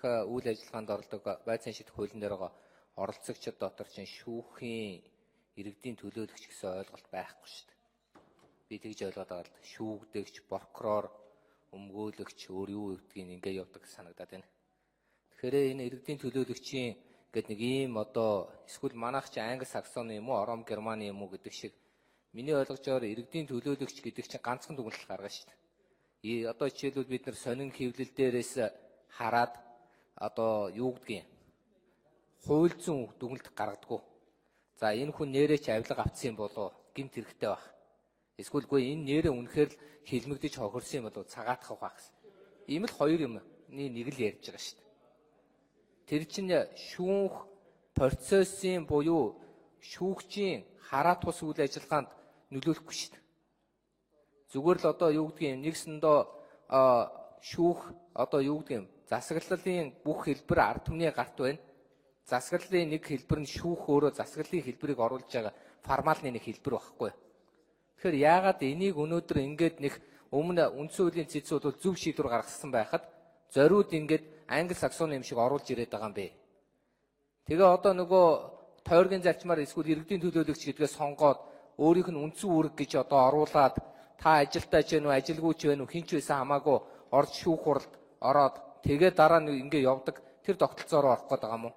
үйл ажиллагаанд оролдог байцаан шийдэх хуулийн дээр байгаа оролцогчид дотор чинь шүүхийн иргэдийн төлөөлөгч гэсэн ойлголт байхгүй шүү дээ. Би тэгж ойлгоод байгаа л шүүгдэгч, прокурор, өмгөөлөгч өөр юу гэдгийг ингээ явдаг санагдаад байна. Тэгэхээр энэ иргэдийн төлөөлөгчийн гэдэг нэг ийм эсвэл манайх чи англи саксоны юм уу, ором германы юм уу гэдэг шиг миний ойлгожоор иргэдийн төлөөлөгч гэдэг чинь ганцхан дүгнэлт гаргана шүү дээ. Жишээлбэл бид нар сонин хэвлэл дээрээс хараад юу гэдгийг хууль зүйн дүгнэлт гаргадаггүй. За энэ хүн нэрээ ч авилга авцсан юм болоо гэмт хэрэгтэй байх. Эсвэл энэ нэрээ үнэхээр л хилмигдэж хохирсон юм болоо цагаатах байх гэсэн. Ийм л хоёр юмны нэг л ярьж байгаа шүү дээ. Тэр чинь шүүх процессын буюу шүүгчийн хараа тус үйл ажиллагаанд нөлөөлөхгүй шүү дээ. Зүгээр л юу гэдгийг нэгсэндээ шүүх юу гэдгийг засаглалын бүх хэлбэр ард түмний гарт байна. Засаглалын нэг хэлбэр нь шүүх өөрөө засаглалын хэлбэрийг оруулж байгаа формалны нэг хэлбэр байхгүй. Тэгэхээр яагаад энийг өнөөдөр ингээд нэг өмнө үндсэн хуулийн цэц бол зөв шийдвэр гаргасан байхад зориуд ингээд англи саксоны юм шиг оруулж ирээд байгаа юм бэ. Тэгээ нөгөө тойргийн зарчмаар эсвэл иргэдийн төлөөлөгч гэдгээ сонгоод өөрийнх нь үндсэн үүрэг гэж оруулаад та ажилтаа ч вэ, ажилгүй ч вэ, хин ч байсан хамаагүй орж шүүх хуралд ороод тэгээ дараа нь ингээд явдаг тэр тогтолцоороо орох гээд байгаа юм уу?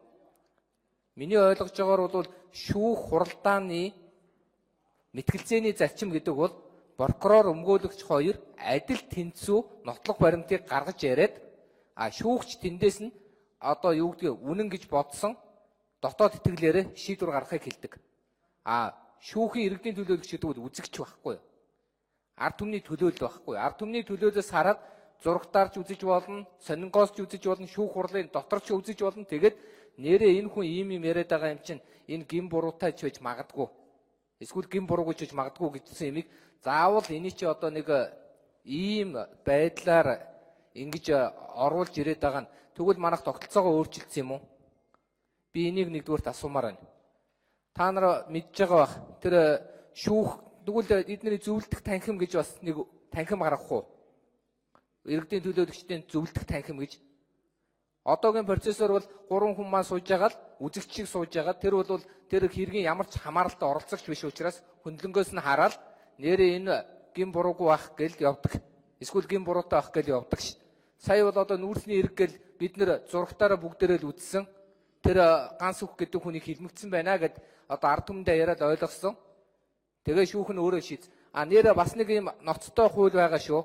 Миний ойлгож байгаагаар бол шүүх хуралдааны мэтгэлцээний зарчим гэдэг бол прокурор, өмгөөлөгч хоёр адил тэнцүү нотлох баримтыг гаргаж яриад шүүгч тэндээс нь юу гэдгийг үнэн гэж бодсон дотоод итгэлээрээ шийдвэр гаргахыг хэлдэг. Шүүхийн иргэдийн төлөөлөгч гэдэг бол үзэгч байхгүй юу? Ард түмний төлөөлөл байхгүй. Ард түмний төлөөлөөс хараад зурагтаарч үзэж болно, сонингоос ч үзэж болно, шүүх хурлын дотор ч үзэж болно. Тэгээд нэрээ энэ хүн ийм юм яриад байгаа юм чинь энэ гин буруутай ч байж магадгүй. Эсвэл гин буруугүй ч байж магадгүй гэсэн юмыг заавал эний чи нэг ийм байдлаар ингэж оруулж ирээд байгаа нь тэгвэл манайх тогтолцоогоо өөрчилсөн юм уу? Би энийг нэгдүгээрт асуумаар байна. Та нар мэдж байгаа бах тэр шүүх тэгвэл эдний зөвлөлдөх танхим гэж бас нэг танхим гаргах уу? Иргэдийн төлөөлөгчдийн зөвлөлдөх танхим гэж. Одоогийн процессор бол 3 хүн маань сууж байгаа л үзэгч шиг сууж байгаа. Тэр бол тэр хэргийн ямар ч хамааралтай оролцогч биш учраас хөндлөнгөөс нь хараад нэрээ энэ гин буруугүй байх гэл явдаг. Эсвэл гин буруутай байх гэл явдаг ш. Сая бол нүүрсний эрг гэл бид нэр зурагтаараа бүгдээрээ л үзсэн. Тэр ганц үг гэдэг хүнийг хилмигдсэн байна гэд ард түмэндээ яриад ойлгосон. Тэгээ шүүх нь өөрөө шийд. Нэрээ бас нэг юм ноцтой хууль байгаа шүү.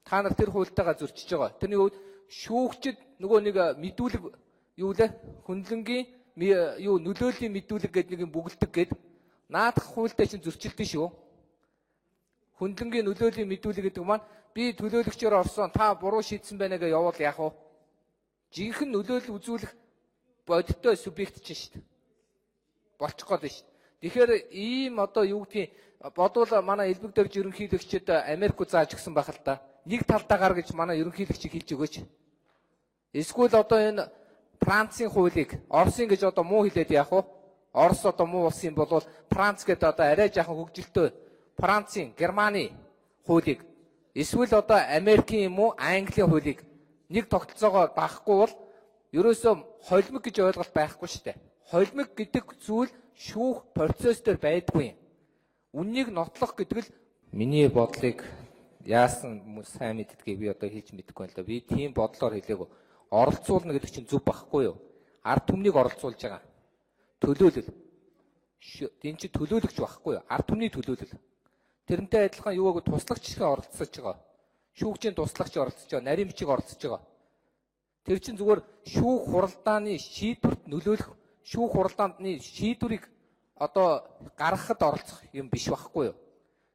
Та нар тэр хуультайгаа зөрчиж байгаа. Тэрний үед шүүгчд нөгөө нэг мэдүүлэг юу лээ? Хөндлөнгийн нөлөөллийн мэдүүлэг гэдэг нэг юм бүгэлдэг гэд наадах хуультай чинь зөрчилдөн шүү. Хөндлөнгийн нөлөөллийн мэдүүлэг гэдэг маань би төлөөлөгчөөр орсон та буруу шийдсэн байна гэж явуул яах вэ? Жинхэнэ нөлөөлөл үзүүлэх бодиттой субъект чинь шүү дээ. Болчих гээд шүү. Тэгэхээр ийм юу гэдгийг бодвол манай элбэг дөрж ерөнхийлөгчд Америк зааж өгсөн байх л та. Нэг талдаа гар гэж манай ерөнхийлөгчийг хэлж өгөөч. Эсвэл энэ Францын хуулийг Оросын гэж муу хэлээд яах вэ? Орос муу улс юм бол Франц гэдэг арай жаахан хөгжилтэй Францын, Германы хуулийг эсвэл Америкийн юм уу, Английн хуулийг нэг тогтолцоогоор даахгүй бол ерөөсөө холимог гэж ойлголт байхгүй шүү дээ. Холимог гэдэг зүйл шүүх процесс дээр байдгүй. Үннийг нотлох гэдэг л миний бодлыг яасан сайн мэддгийг би хийж мэдэхгүй л да. Би тийм бодлоор хэлээгөө. Оролцуулна гэдэг чинь зүв байхгүй юу? Ард түмнийг оролцуулж байгаа. Төлөөлөл. Энд чинь төлөөлөгч байхгүй юу? Ард түмний төлөөлөл. Тэрнтэй адилхан юуг туслагч шиг оролцож байгаа. Шүүгчийн туслагч оролцож байгаа, нарийн бичиг оролцож байгаа. Тэр чинь зүгээр шүүх хуралдааны шийдвэрт нөлөөлөх, шүүх хуралдааны шийдвэрийг гаргахад оролцох юм биш байхгүй юу?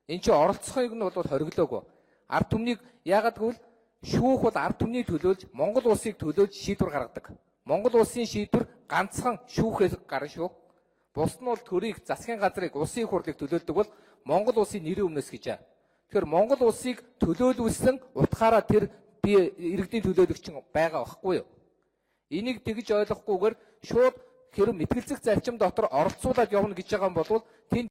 Энд чинь оролцохыг нь бол хориглоогүй. Ард түмнийг яагаад гэвэл шүүх бол ард түмний төлөөлж, Монгол улсыг төлөөлж шийдвэр гаргадаг. Монгол улсын шийдвэр ганцхан шүүхээс гарна шүү. Бус нь бол төрийг, засгийн газрыг, улсын хурлыг төлөөлдөг бол Монгол улсын нэрийн өмнөөс гэж. Тэгэхээр Монгол улсыг төлөөлүүлсэн утгаараа тэр би иргэдийн төлөөлөгч байгаа байхгүй юу? Энийг тэгж ойлгохгүйгээр шууд хэрэв мэтгэлцэх зарчим дотор оролцуулаад явна гэж байгаа юм бол тэнд